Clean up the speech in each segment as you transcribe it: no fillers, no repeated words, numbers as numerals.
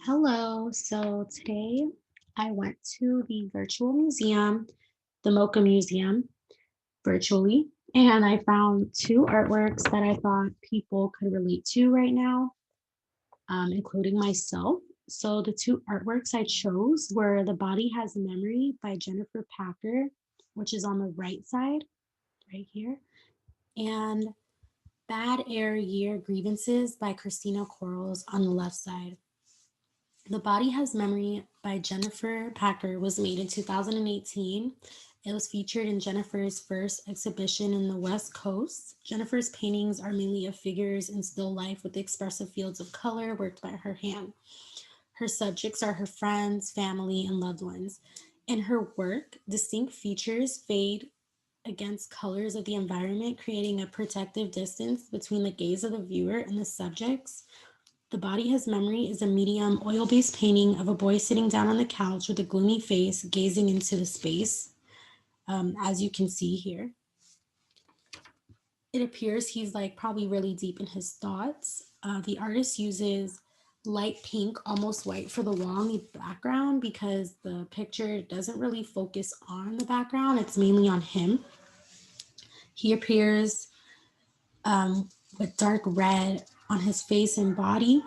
Hello. So today I went to the virtual museum, the Mocha Museum, virtually, and I found two artworks that I thought people could relate to right now, including myself. So the two artworks I chose were The Body Has Memory by Jennifer Packer, which is on the right side, right here, and Bad Air Year Grievances by Christina Quarles on the left side. The Body Has Memory by Jennifer Packer was made in 2018. It was featured in Jennifer's first exhibition in the West Coast. Jennifer's paintings are mainly of figures in still life with expressive fields of color worked by her hand. Her subjects are her friends, family, and loved ones. In her work, distinct features fade against colors of the environment, creating a protective distance between the gaze of the viewer and the subjects. The Body Has Memory is a medium oil-based painting of a boy sitting down on the couch with a gloomy face gazing into the space, as you can see here. It appears he's like probably really deep in his thoughts. The artist uses light pink, almost white for the wall in the background because the picture doesn't really focus on the background. It's mainly on him. He appears with dark red on his face and body.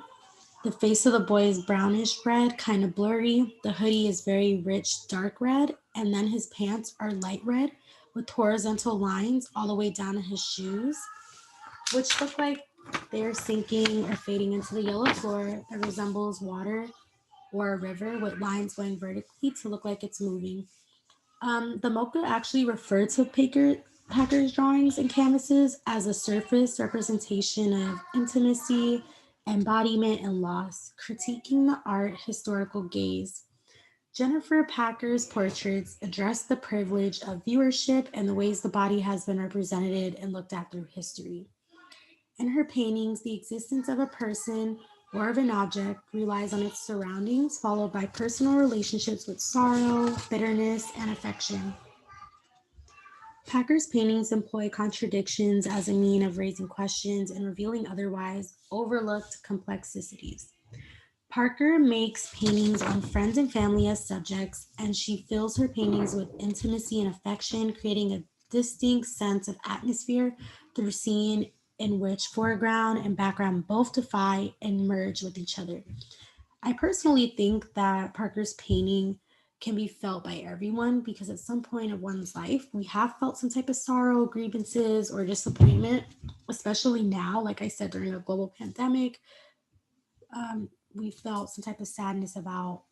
The face of the boy is brownish red, kind of blurry. The hoodie is very rich, dark red. And then his pants are light red with horizontal lines all the way down to his shoes, which look like they're sinking or fading into the yellow floor that resembles water or a river with lines going vertically to look like it's moving. The mocha actually referred to Packer's drawings and canvases as a surface representation of intimacy, embodiment, and loss, critiquing the art historical gaze. Jennifer Packer's portraits address the privilege of viewership and the ways the body has been represented and looked at through history. In her paintings, the existence of a person or of an object relies on its surroundings, followed by personal relationships with sorrow, bitterness, and affection. Packer's paintings employ contradictions as a mean of raising questions and revealing otherwise overlooked complexities. Parker makes paintings on friends and family as subjects, and she fills her paintings with intimacy and affection, creating a distinct sense of atmosphere through scene in which foreground and background both defy and merge with each other. I personally think that Parker's painting can be felt by everyone because at some point of one's life, we have felt some type of sorrow, grievances, or disappointment, especially now, like I said, during a global pandemic. We felt some type of sadness about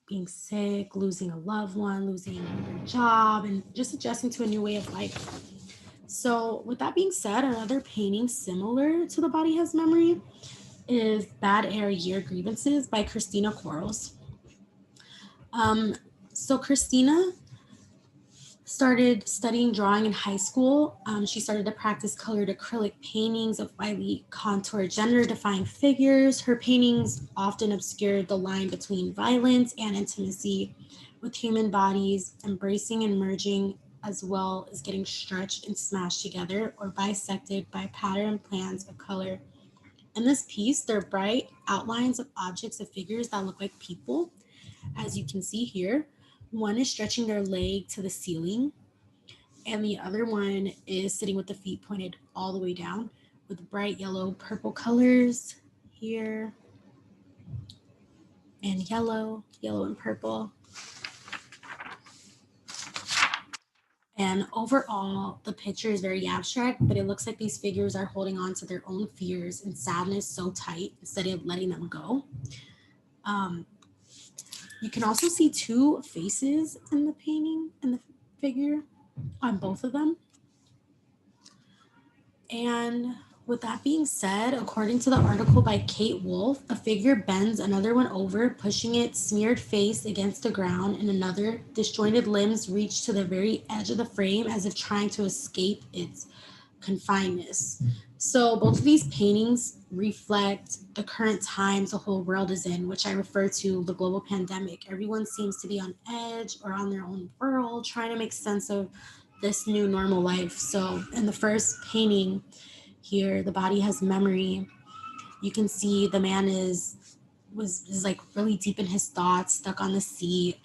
being sick, losing a loved one, losing your job, and just adjusting to a new way of life. So, with that being said, another painting similar to The Body Has Memory is Bad Air Year Grievances by Christina Quarles. Um, so Christina started studying drawing in high school. She started to practice colored acrylic paintings of widely contoured gender-defying figures. Her paintings often obscured the line between violence and intimacy, with human bodies embracing and merging as well as getting stretched and smashed together or bisected by patterned plans of color. In this piece, there are bright outlines of objects of figures that look like people, as you can see here. One is stretching their leg to the ceiling, and the other one is sitting with the feet pointed all the way down with bright yellow, purple colors here, and yellow and purple. And overall, the picture is very abstract, but it looks like these figures are holding on to their own fears and sadness so tight instead of letting them go. Um, you can also see two faces in the painting, in the figure, on both of them. And with that being said, according to the article by Kate Wolf, a figure bends another one over, pushing its smeared face against the ground, and another disjointed limbs reach to the very edge of the frame as if trying to escape its confinedness. So both of these paintings reflect the current times the whole world is in, which I refer to the global pandemic. Everyone seems to be on edge or on their own world, trying to make sense of this new normal life. So in the first painting here, The Body Has Memory, you can see the man is is like really deep in his thoughts, stuck on the seat.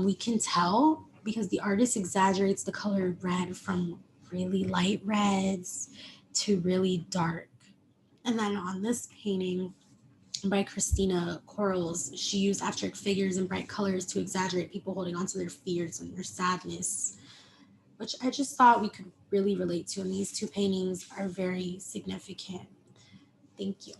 We can tell because the artist exaggerates the color red from really light reds to really dark. And then on this painting by Christina Corals, she used abstract figures and bright colors to exaggerate people holding on to their fears and their sadness, which I just thought we could really relate to. And these two paintings are very significant. Thank you.